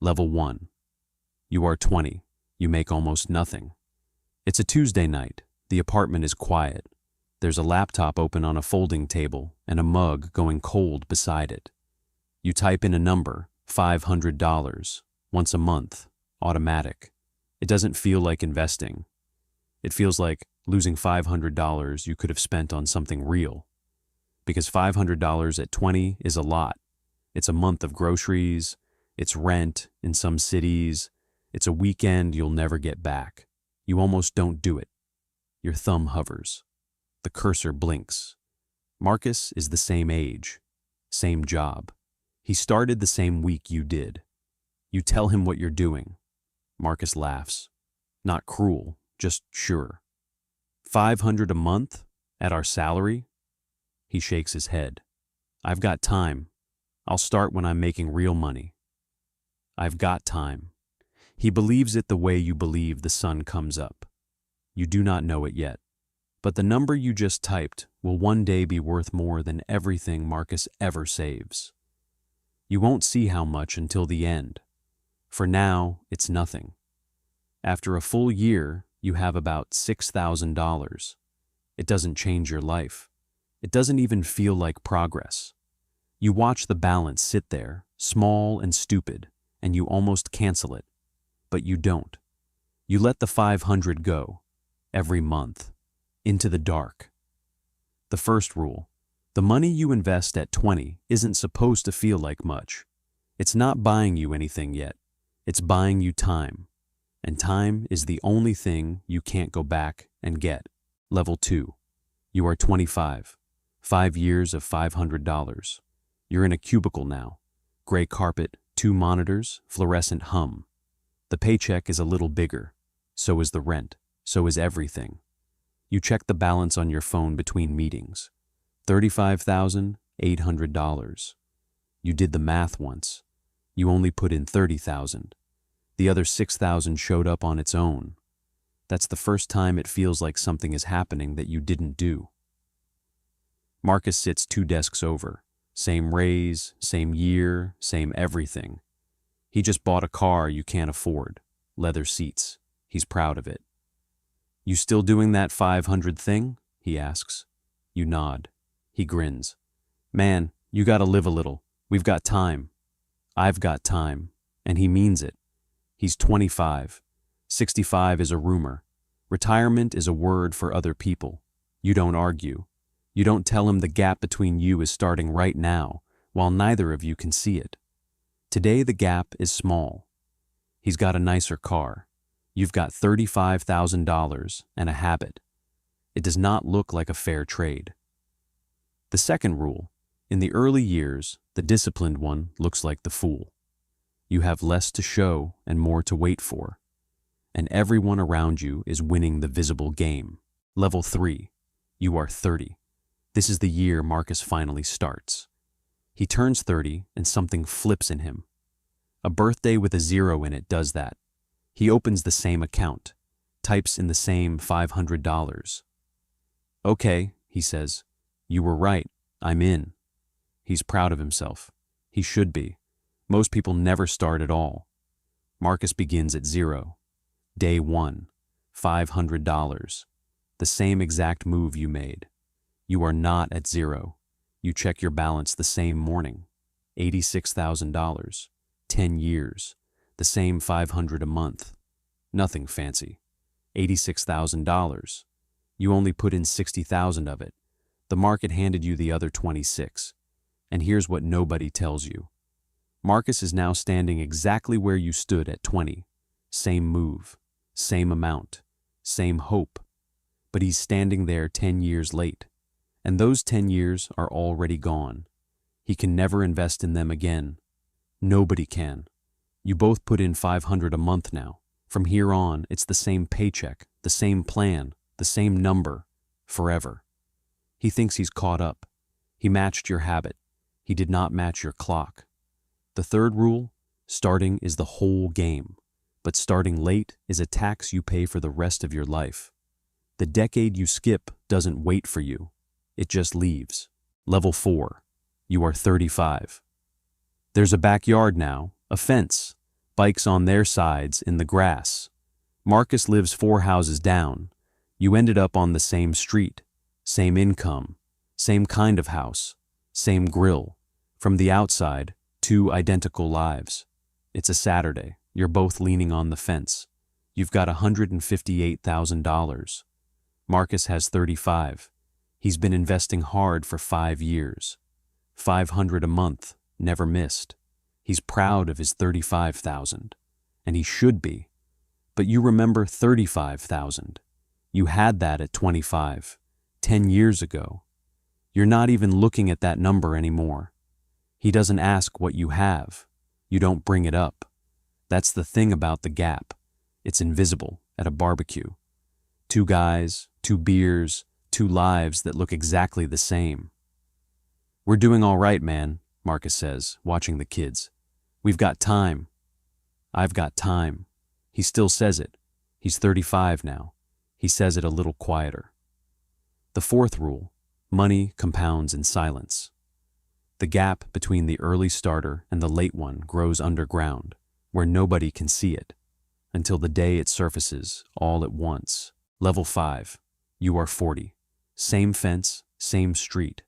Level 1. You are 20. You make almost nothing. It's a Tuesday night. The apartment is quiet. There's a laptop open on a folding table and a mug going cold beside it. You type in a number, $500, once a month, automatic. It doesn't feel like investing. It feels like losing $500 you could have spent on something real. Because $500 at 20 is a lot. It's a month of groceries, it's rent in some cities, it's a weekend you'll never get back. You almost don't do it. Your thumb hovers. The cursor blinks. Marcus is the same age, same job. He started the same week you did. You tell him what you're doing. Marcus laughs. Not cruel, just sure. $500 a month? At our salary? He shakes his head. I've got time. I'll start when I'm making real money. I've got time. He believes it the way you believe the sun comes up. You do not know it yet. But the number you just typed will one day be worth more than everything Marcus ever saves. You won't see how much until the end. For now, it's nothing. After a full year, you have about $6,000. It doesn't change your life. It doesn't even feel like progress. You watch the balance sit there, small and stupid, and you almost cancel it. But you don't. You let the 500 go, every month, into the dark. The first rule: the money you invest at 20 isn't supposed to feel like much. It's not buying you anything yet. It's buying you time. And time is the only thing you can't go back and get. Level 2. You are 25. 5 years of $500. You're in a cubicle now. Gray carpet, 2 monitors, fluorescent hum. The paycheck is a little bigger. So is the rent. So is everything. You check the balance on your phone between meetings. $35,800. You did the math once. You only put in $30,000. The other $6,000 showed up on its own. That's the first time it feels like something is happening that you didn't do. Marcus sits 2 desks over. Same raise, same year, same everything. He just bought a car you can't afford. Leather seats. He's proud of it. You still doing that 500 thing? He asks. You nod. He grins. Man, you gotta live a little. We've got time. I've got time. And he means it. He's 25. 65 is a rumor. Retirement is a word for other people. You don't argue. You don't tell him the gap between you is starting right now, while neither of you can see it. Today the gap is small. He's got a nicer car. You've got $35,000 and a habit. It does not look like a fair trade. The second rule: in the early years, the disciplined one looks like the fool. You have less to show and more to wait for. And everyone around you is winning the visible game. Level 3. You are 30. This is the year Marcus finally starts. He turns 30 and something flips in him. A birthday with a 0 in it does that. He opens the same account, types in the same $500. Okay, he says, you were right, I'm in. He's proud of himself. He should be. Most people never start at all. Marcus begins at 0. Day 1, $500. The same exact move you made. You are not at 0. You check your balance the same morning. $86,000. 10 years. The same $500 a month. Nothing fancy. $86,000. You only put in $60,000 of it. The market handed you the other 26. And here's what nobody tells you. Marcus is now standing exactly where you stood at 20. Same move, same amount, same hope. But he's standing there 10 years late. And those 10 years are already gone. He can never invest in them again. Nobody can. You both put in $500 a month now. From here on, it's the same paycheck, the same plan, the same number, forever. He thinks he's caught up. He matched your habit. He did not match your clock. The third rule: starting is the whole game. But starting late is a tax you pay for the rest of your life. The decade you skip doesn't wait for you. It just leaves. Level 4. You are 35. There's a backyard now, a fence. Bikes on their sides in the grass. Marcus lives 4 houses down. You ended up on the same street, same income, same kind of house, same grill. From the outside, 2 identical lives. It's a Saturday. You're both leaning on the fence. You've got $158,000. Marcus has 35. He's been investing hard for 5 years. 500 a month, never missed. He's proud of his 35,000. And he should be. But you remember 35,000. You had that at 25, 10 years ago. You're not even looking at that number anymore. He doesn't ask what you have. You don't bring it up. That's the thing about the gap. It's invisible at a barbecue. 2 guys, 2 beers, 2 lives that look exactly the same. We're doing all right, man, Marcus says, watching the kids. We've got time. I've got time. He still says it. He's 35 now. He says it a little quieter. The 4th rule, money compounds in silence. The gap between the early starter and the late one grows underground, where nobody can see it, until the day it surfaces all at once. Level 5, you are 40. Same fence, same street.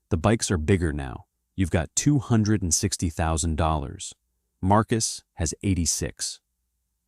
The bikes are bigger now. You've got $260,000. Marcus has 86.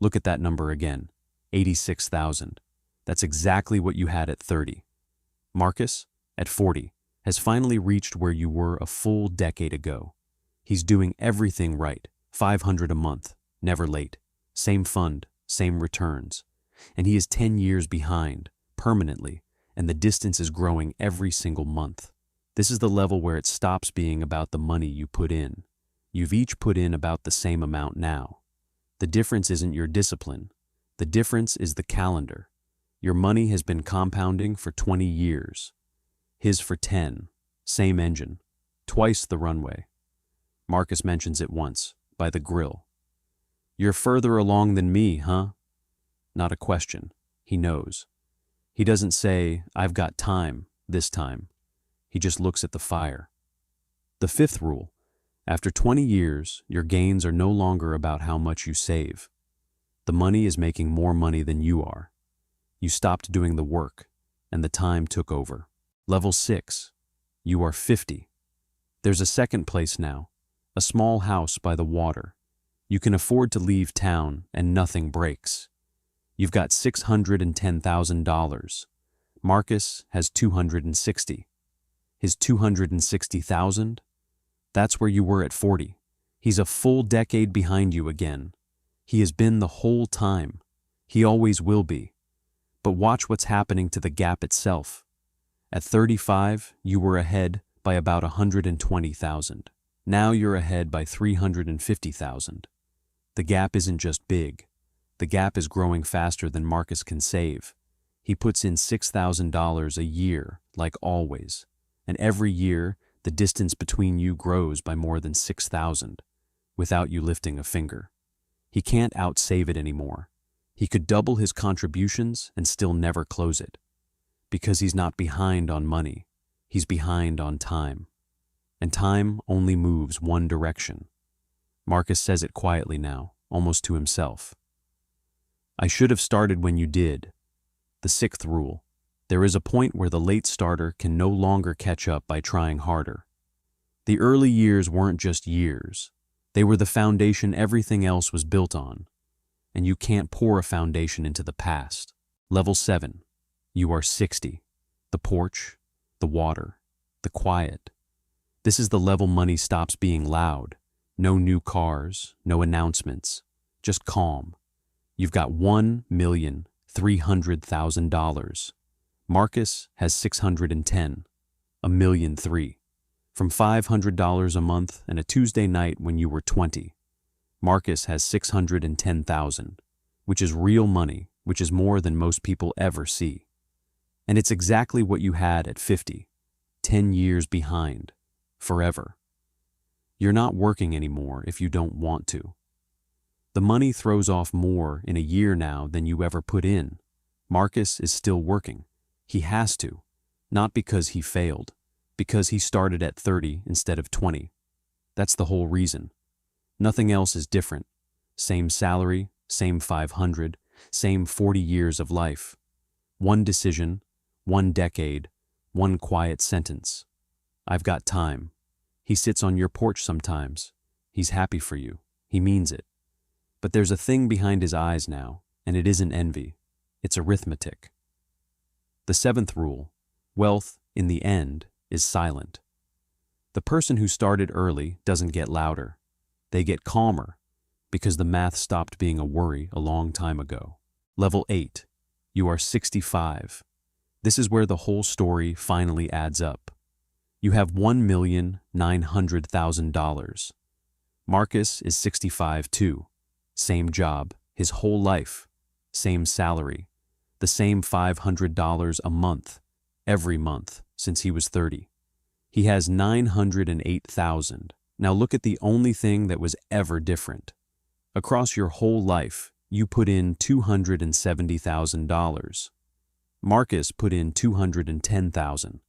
Look at that number again, 86,000. That's exactly what you had at 30. Marcus, at 40, has finally reached where you were a full decade ago. He's doing everything right, 500 a month, never late, same fund, same returns. And he is 10 years behind, permanently, and the distance is growing every single month. This is the level where it stops being about the money you put in. You've each put in about the same amount now. The difference isn't your discipline. The difference is the calendar. Your money has been compounding for 20 years. His for 10. Same engine. Twice the runway. Marcus mentions it once, by the grill. You're further along than me, huh? Not a question. He knows. He doesn't say, I've got time, this time. He just looks at the fire. The 5th rule. After 20 years, your gains are no longer about how much you save. The money is making more money than you are. You stopped doing the work, and the time took over. Level 6. You are 50. There's a second place now, a small house by the water. You can afford to leave town and nothing breaks. You've got $610,000. Marcus has 260. His 260,000? That's where you were at 40. He's a full decade behind you again. He has been the whole time. He always will be. But watch what's happening to the gap itself. At 35, you were ahead by about 120,000. Now you're ahead by 350,000. The gap isn't just big. The gap is growing faster than Marcus can save. He puts in $6,000 a year, like always. And every year, the distance between you grows by more than 6,000, without you lifting a finger. He can't outsave it anymore. He could double his contributions and still never close it. Because he's not behind on money. He's behind on time. And time only moves one direction. Marcus says it quietly now, almost to himself. I should have started when you did. The 6th rule. There is a point where the late starter can no longer catch up by trying harder. The early years weren't just years. They were the foundation everything else was built on. And you can't pour a foundation into the past. Level 7. You are 60. The porch, the water, the quiet. This is the level money stops being loud. No new cars, no announcements, just calm. You've got $1,300,000. Marcus has 610, $1,003,000. From $500 a month and a Tuesday night when you were 20. Marcus has 610,000, which is real money, which is more than most people ever see. And it's exactly what you had at 50, 10 years behind, forever. You're not working anymore if you don't want to. The money throws off more in a year now than you ever put in. Marcus is still working. He has to, not because he failed, because he started at 30 instead of 20. That's the whole reason. Nothing else is different. same salary, same 500, same 40 years of life. One decision, one decade, one quiet sentence. I've got time. He sits on your porch sometimes. He's happy for you. He means it. But there's a thing behind his eyes now, and it isn't envy. It's arithmetic. The seventh rule: wealth, in the end, is silent. The person who started early doesn't get louder. They get calmer, because the math stopped being a worry a long time ago. Level 8. You are 65. This is where the whole story finally adds up. You have $1,900,000. Marcus is 65 too. Same job, his whole life. Same salary. The same $500 a month, every month, since he was 30. He has $908,000. Now look at the only thing that was ever different. Across your whole life, you put in $270,000. Marcus put in $210,000.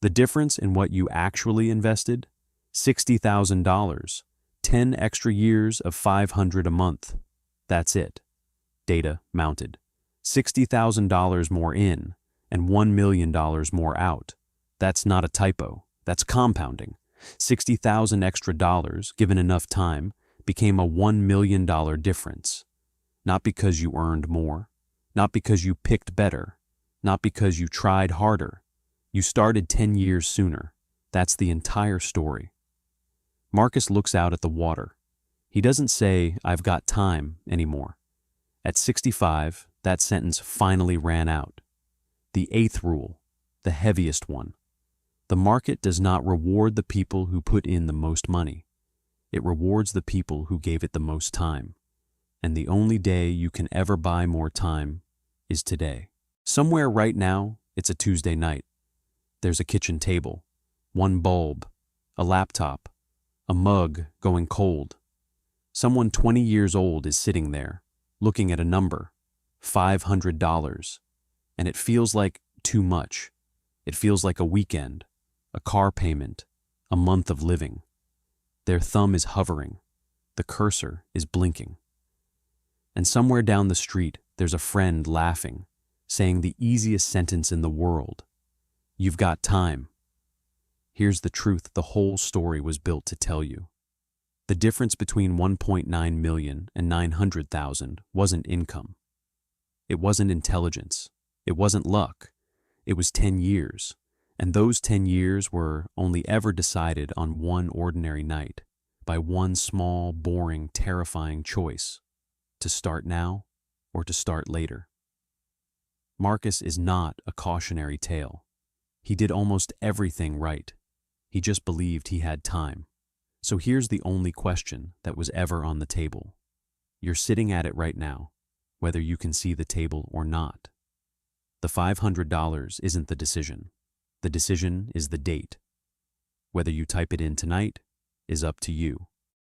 The difference in what you actually invested? $60,000. 10 extra years of $500 a month. That's it. Data mounted. $60,000 more in and $1 million more out. That's not a typo. That's compounding. 60,000 extra dollars, given enough time, became a $1 million difference. Not because you earned more, not because you picked better, not because you tried harder. You started 10 years sooner. That's the entire story. Marcus looks out at the water. He doesn't say, "I've got time," anymore. At 65, that sentence finally ran out. The eighth rule, the heaviest one. The market does not reward the people who put in the most money. It rewards the people who gave it the most time. And the only day you can ever buy more time is today. Somewhere right now, it's a Tuesday night. There's a kitchen table, one bulb, a laptop, a mug going cold. Someone 20 years old is sitting there, looking at a number, $500, and it feels like too much. It feels like a weekend, a car payment, a month of living. Their thumb is hovering. The cursor is blinking. And somewhere down the street, there's a friend laughing, saying the easiest sentence in the world. You've got time. Here's the truth the whole story was built to tell you. The difference between 1.9 million and 900,000 wasn't income. It wasn't intelligence. It wasn't luck. It was 10 years. And those 10 years were only ever decided on one ordinary night, by one small, boring, terrifying choice: to start now or to start later. Marcus is not a cautionary tale. He did almost everything right. He just believed he had time. So here's the only question that was ever on the table. You're sitting at it right now, whether you can see the table or not. The $500 isn't the decision. The decision is the date. Whether you type it in tonight is up to you.